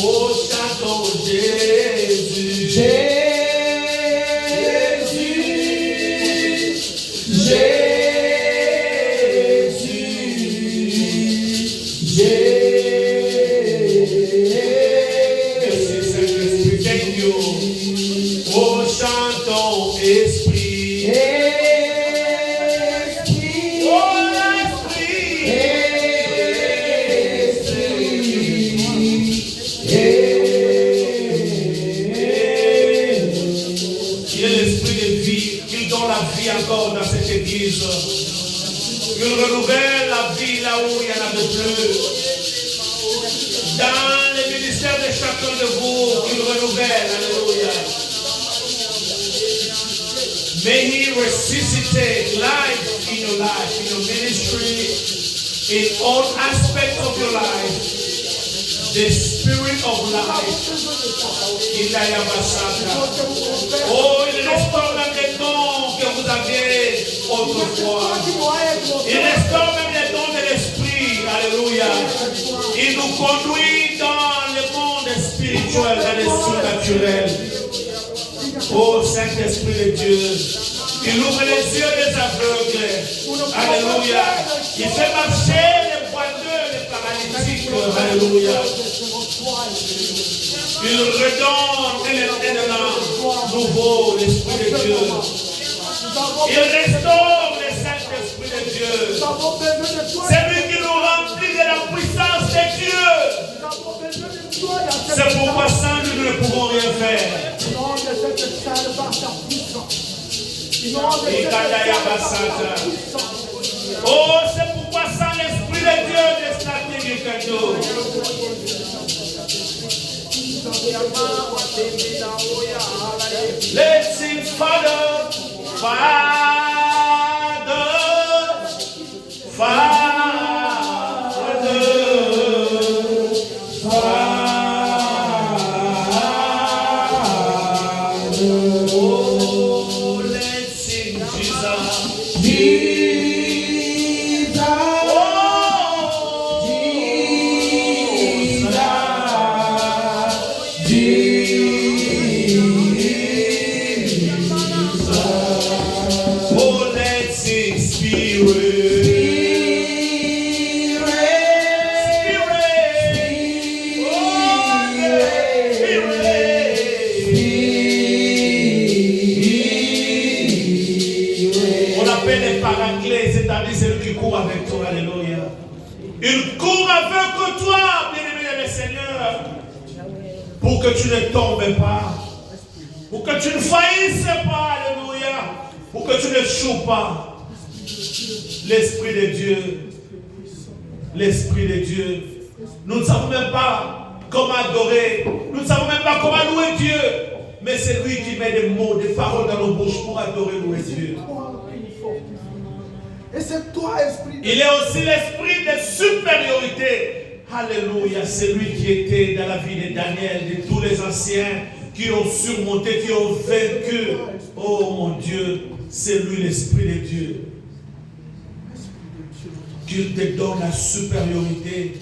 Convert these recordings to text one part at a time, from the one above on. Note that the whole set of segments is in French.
Oh, chantons Jésus. Encore dans cette église, il renouvelle la vie là où il y en a de plus. Dans les ministères de chacun de vous, il renouvelle, alléluia. May he resuscitate life in your ministry, in all aspects of your life. The spirit of life. Oh, il restaure même les dons que vous aviez autrefois. Il restaure même les dons de l'esprit. Alléluia. Il nous conduit dans le monde spirituel, dans le surnaturel. Oh, Saint-Esprit de Dieu. Il ouvre les yeux des aveugles. Alléluia. Il fait marcher les boiteux, les paralytiques. Alléluia. Il redonne un élan nouveau, l'Esprit de Dieu. Il restaure le Saint-Esprit de Dieu. C'est lui qui nous remplit de la puissance de Dieu. C'est pourquoi sans lui, nous ne pouvons rien faire. Oh, c'est pourquoi sans l'Esprit de Dieu, let's sing, Father, Father, Father, Father. Oh, let's sing, Jesus. Avec toi, alléluia. Il court avec toi, bien-aimé le Seigneur, pour que tu ne tombes pas, pour que tu ne faillisses pas, alléluia, pour que tu ne choues pas. L'Esprit de Dieu, l'Esprit de Dieu. Nous ne savons même pas comment adorer, nous ne savons même pas comment louer Dieu, mais c'est lui qui met des mots, des paroles dans nos bouches pour adorer, louer Dieu. Et c'est toi, esprit. Il y a aussi l'esprit de supériorité. Alléluia. C'est lui qui était dans la vie de Daniel, de tous les anciens qui ont surmonté, qui ont vaincu. Oh mon Dieu, c'est lui l'esprit de Dieu. Qu'il te donne la supériorité.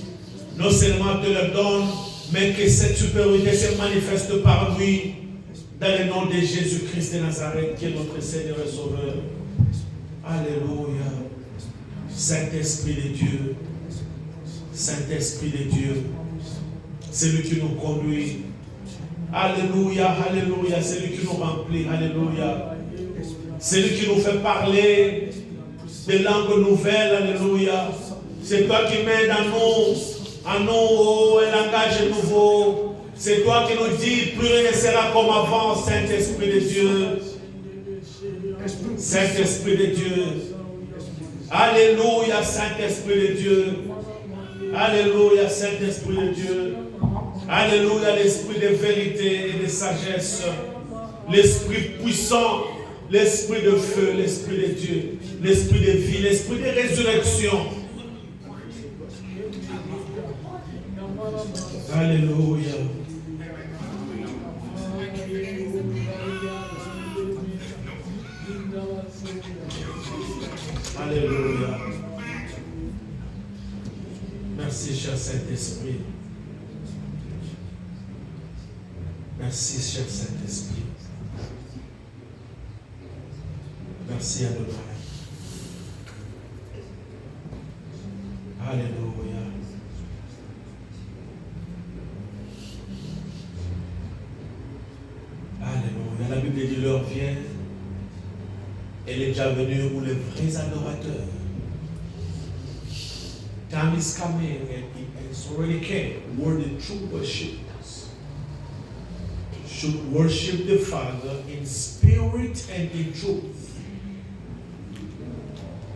Non seulement te la donne, mais que cette supériorité se manifeste par lui. Dans le nom de Jésus-Christ de Nazareth, qui est notre Seigneur et Sauveur. Alléluia. Saint-Esprit de Dieu. Saint-Esprit de Dieu. C'est lui qui nous conduit. Alléluia, alléluia. C'est lui qui nous remplit. Alléluia. C'est lui qui nous fait parler des langues nouvelles. Alléluia. C'est toi qui mets dans nous un langage nouveau. C'est toi qui nous dis, plus rien ne sera comme avant, Saint-Esprit de Dieu. Saint-Esprit de Dieu. Alléluia, Saint-Esprit de Dieu. Alléluia, Saint-Esprit de Dieu. Alléluia, l'esprit de vérité et de sagesse. L'esprit puissant, l'esprit de feu, l'esprit de Dieu. L'esprit de vie, l'esprit de résurrection. Alléluia. Alléluia. Merci, cher Saint-Esprit. Merci, cher Saint-Esprit. Merci, Adonai. Alléluia. Alléluia. La Bible dit l'heure vient. Elle est déjà venue où les vrais adorateurs. Time is coming and it's already came. Where the true worshippers should worship the Father in spirit and in truth.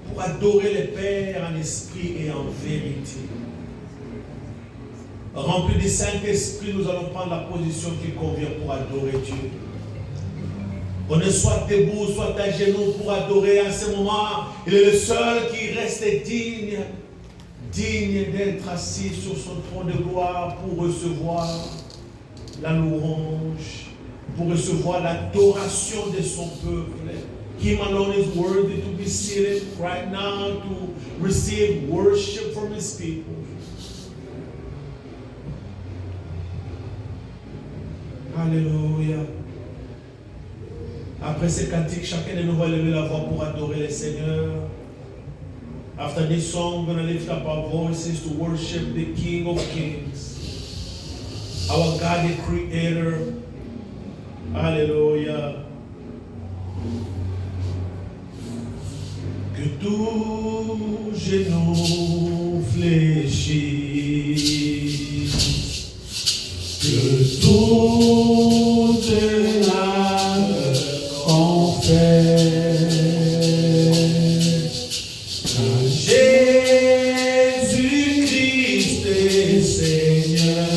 Pour adorer le Père en esprit et en vérité. Remplis du Saint-Esprit, nous allons prendre la position qui convient pour adorer Dieu. On est soit debout, soit à genoux pour adorer en ce moment. Il est le seul qui reste digne d'être assis sur son trône de gloire pour recevoir la louange, pour recevoir l'adoration de son peuple. Him alone is worthy to be seated right now to receive worship from his people. Alléluia. Après ces cantiques, chacun de nous va lever la voix pour adorer le Seigneur. After this song, we're going to lift up our voices to worship the King of Kings, our God, the Creator. Alléluia. Que tout genou fléchisse, que toute âme confesse. Jésus-Christ est Seigneur,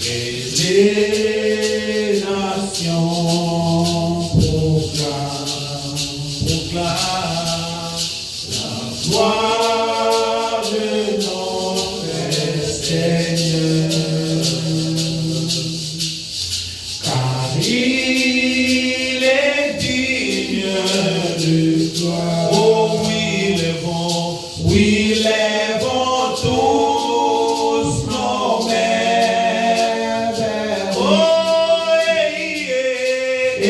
et les nations proclament la gloire de notre Seigneur, car il est digne de gloire. Oh oui, lèvons tous nos mains vers lui. Oh, et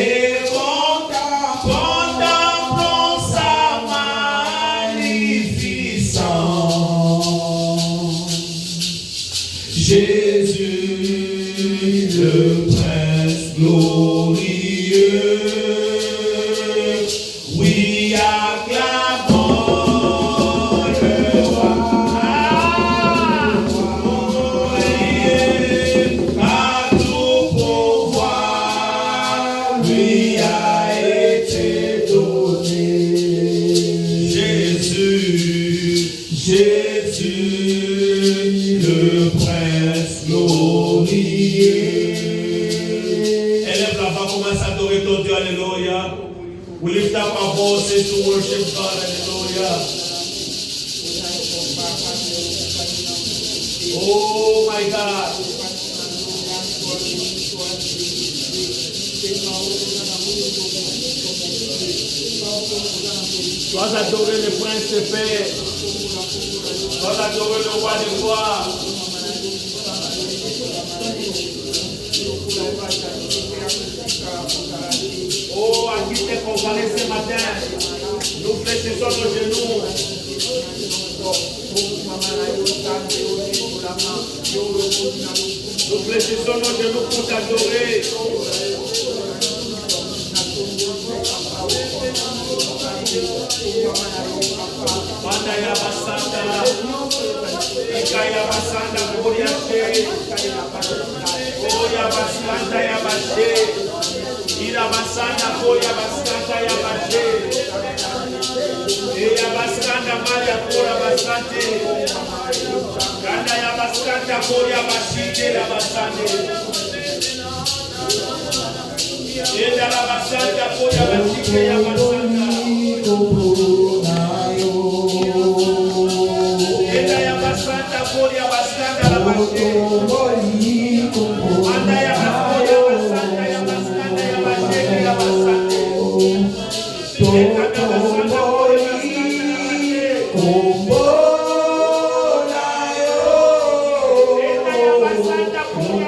contemplons sa magnificence. Jésus, le Prince glorieux, oui, acclamons le roi. Car tout pouvoir lui a été donné. Jésus, le Prince glorieux. Élève la voix, commence à adorer ton Dieu, alléluia. We lift up our voices to worship God, hallelujah. Oh my God. Sois adoré le Prince de paix. Sois adoré le Roi de gloire. Oh, à qui t'es comparé ce matin, nous fléchissons nos genoux. Nous fléchissons nos genoux pour t'adorer. Mandaya basanda, ikaya basanda kuria she, kuria basanda ya bashe, ira basanda kuria basanda ya bashe, ira basanda maria kuria basante, kanda ya basanda kuria bashite la basande, ira la basanda kuria bashite ya basanda. Enda ya basanda kori ya basanda la bashe. Anda ya basanda ya basanda ya bashe ya basanda. Enda ya basanda kori ya basanda. Enda ya basanda kori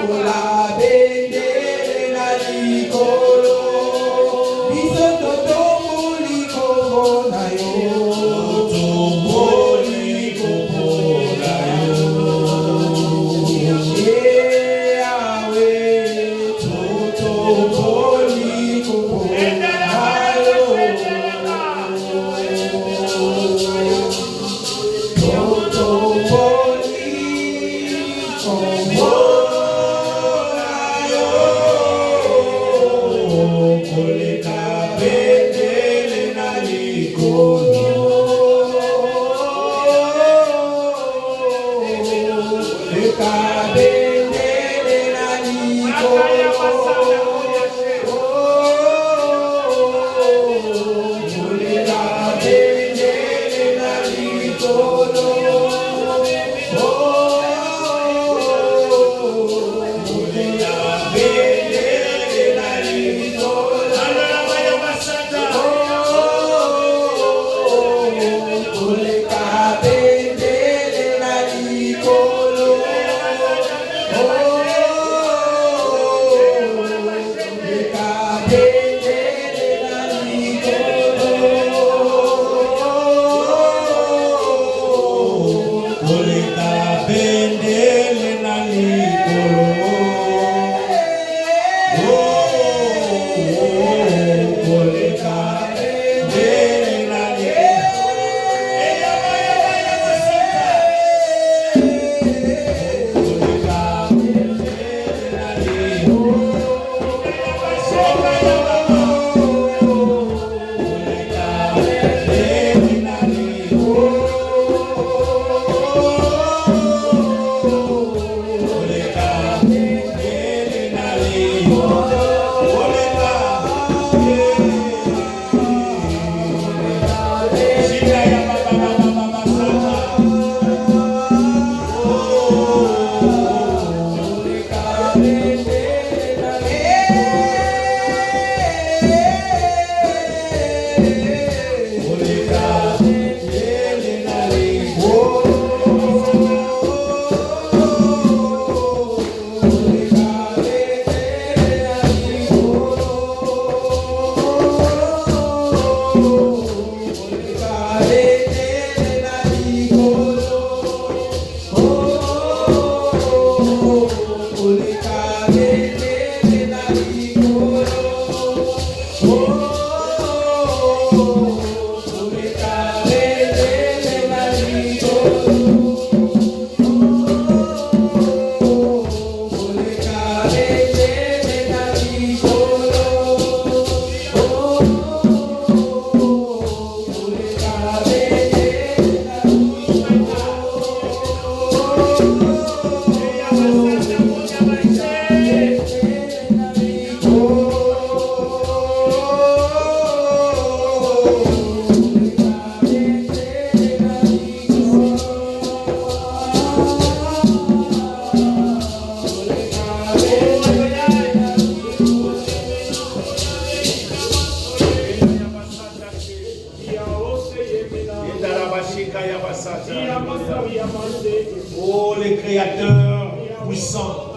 Oh, les créateurs puissants,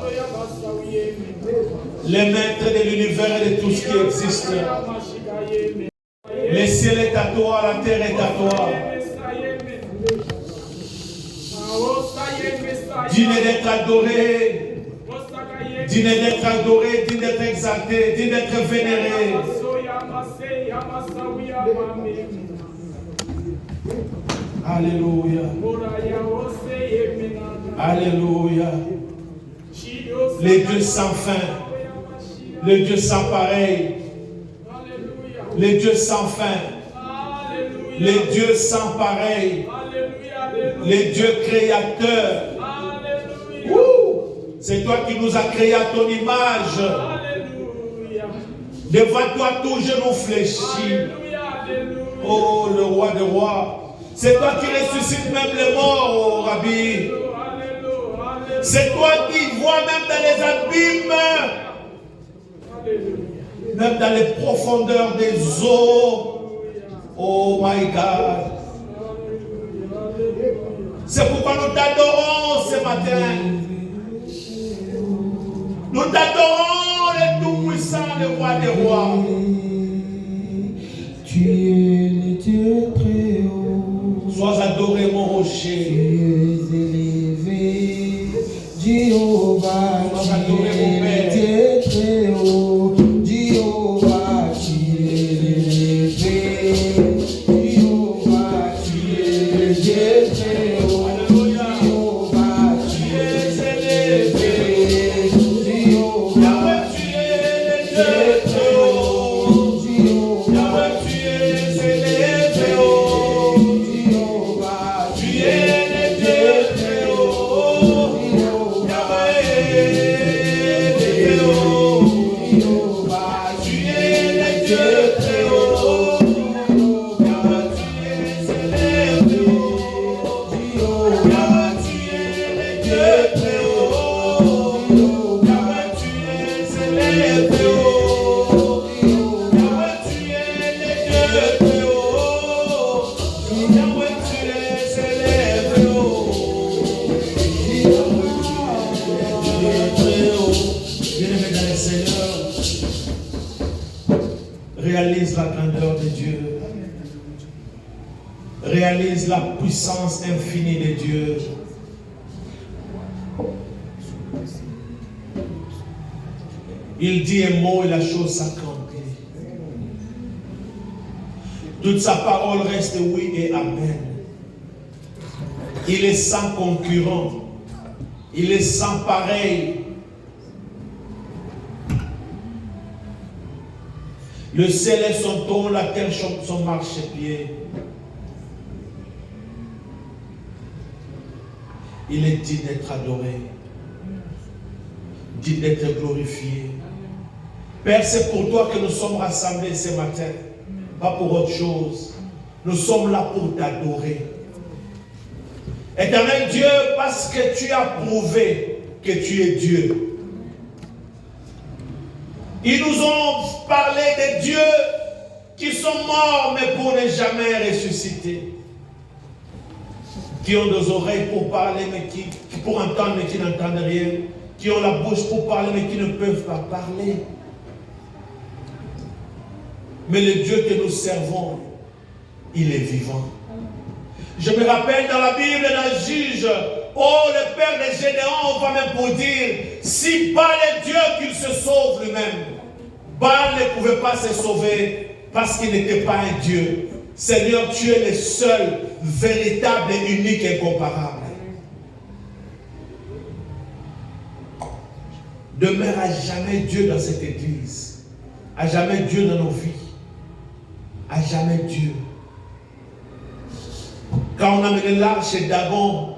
les maîtres de l'univers et de tout ce qui existe. Le ciel est à toi, la terre est à toi. Digne d'être adoré, digne d'être adoré, digne d'être exalté, digne d'être vénéré. Alléluia. Alléluia. Les dieux sans fin, les dieux sans pareil, les dieux sans fin, les dieux sans pareil, les dieux créateurs. C'est toi qui nous as créés à ton image. Devant toi, tout genou fléchit. Oh, le roi des rois. C'est toi qui ressuscites même les morts, oh Rabbi. C'est toi qui vois même dans les abîmes, même dans les profondeurs des eaux. Oh my God. C'est pourquoi nous t'adorons ce matin. Nous t'adorons, le Tout-Puissant, le Roi des Rois. Tu es le Dieu très haut. Sois adoré, mon rocher. Tu es élevé, Jéhovah. Sois Tu adoré, mon es le Père. Dieu très haut. Jéhovah, tu es élevé. Jéhovah, tu es le Dieu très haut. Jéhovah, tu es élevé. Dieu très haut. Yahweh, tu es élevé haut. Yahweh, tu es le Dieu très haut. Yahweh, tu es élevé haut. Yahweh, tu es très haut. Bien-aimé dans le Seigneur, réalise la grandeur de Dieu. Réalise la puissance infinie de Dieu. Il dit un mot et la chose s'accomplit. Toute sa parole reste oui et amen. Il est sans concurrent. Il est sans pareil. Le ciel est son ton, la terre son marchepied. Il est digne d'être adoré, digne d'être glorifié. Père, c'est pour toi que nous sommes rassemblés ce matin, pas pour autre chose. Nous sommes là pour t'adorer. Éternel Dieu, parce que tu as prouvé que tu es Dieu. Ils nous ont parlé de dieux qui sont morts, mais pour ne jamais ressusciter. Qui ont des oreilles pour parler, mais qui pour entendre, mais qui n'entendent rien. Qui ont la bouche pour parler, mais qui ne peuvent pas parler. Mais le Dieu que nous servons, il est vivant. Je me rappelle dans la Bible, dans Juge, oh, le père de Gédéon, on va même pour dire, si Baal est Dieu, qu'il se sauve lui-même. Baal ne pouvait pas se sauver parce qu'il n'était pas un Dieu. Seigneur, tu es le seul, véritable, unique et incomparable. Demeure à jamais Dieu dans cette église. À jamais Dieu dans nos vies. À jamais Dieu. Quand on a mené l'arche chez Dagon,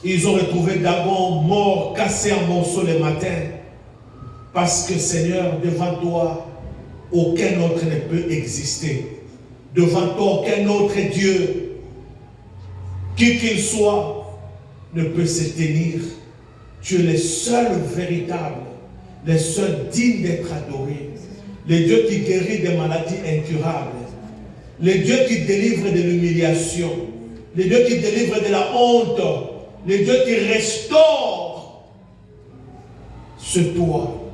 ils ont retrouvé Dagon mort, cassé en morceaux le matin. Parce que Seigneur, devant toi, aucun autre ne peut exister. Devant toi, aucun autre Dieu, qui qu'il soit, ne peut se tenir. Tu es le seul véritable, le seul digne d'être adoré. Le Dieu qui guérit des maladies incurables. Le Dieu qui délivre de l'humiliation. Le Dieu qui délivre de la honte. Le Dieu qui restaure. C'est toi.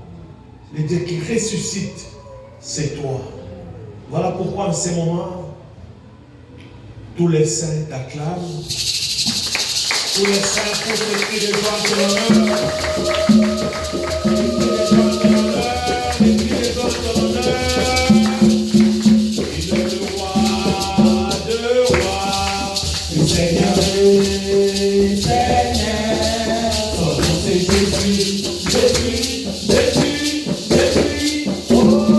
Le Dieu qui ressuscite, c'est toi. Voilà pourquoi en ce moment, tous les saints t'acclament. Tous les saints pour te crier de joie de l'honneur. Les cris de joie de l'honneur. Il est le roi de rois. Le Seigneur est Seigneur. Son nom c'est Jésus. Jésus, Jésus, Jésus. Oh.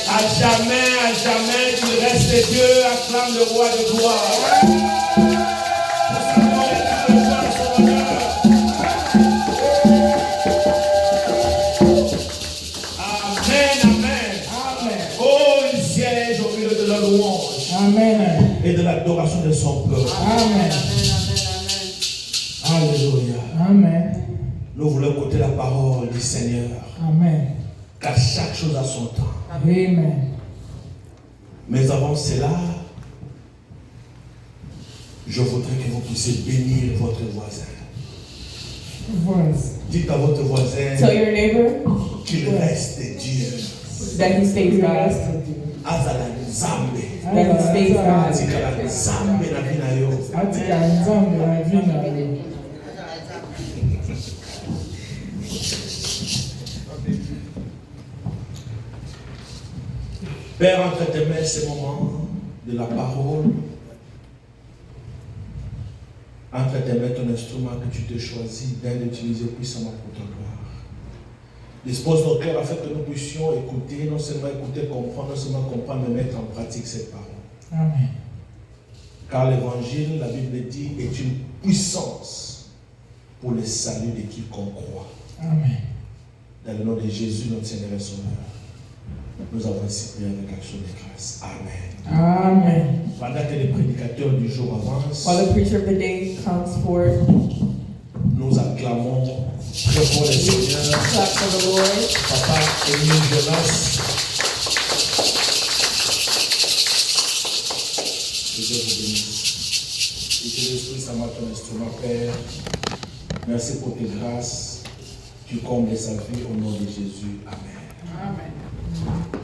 À jamais, qu'il reste Dieu, acclame le roi de gloire. Pour sa gloire et tout le gloire, son honneur. Amen, amen. Oh, il siège au milieu de la louange. Amen. Et de l'adoration de son peuple. Amen. Alléluia. Amen. Nous voulons écouter la parole du Seigneur. Amen. Car chaque chose a son temps. Amen. Mais avant cela, je voudrais que vous puissiez bénir votre voisin. Voice. Dites à votre voisin Tell your neighbor qu'il reste Dieu. that he stays God. Azala Nzambe. That he stays God. Tikala Nzambe na vie na yo. Atika nzambe na vie na yo. Père, entre tes mains ces moments de la parole. Entre tes mains ton instrument que tu te choisis d'utiliser puissamment pour ta gloire. Dispose nos cœurs afin que nous puissions écouter, non seulement écouter, comprendre, non seulement comprendre, mais mettre en pratique cette parole. Amen. Car l'évangile, la Bible dit, est une puissance pour le salut de quiconque croit. Amen. Dans le nom de Jésus, notre Seigneur et Sauveur, nous avons ainsi prié avec action de grâce. Amen. Amen. Pendant que les prédicateurs du jour avancent, While the preacher of the day comes forth, nous acclamons très fort le Seigneur. clap for the Lord. Papa Émile Jonas. Que Dieu vous bénisse. Et que l'Esprit s'amène ton instrument, Père. Merci pour tes grâces. Tu combles sa vie au nom de Jésus. Amen. Amen.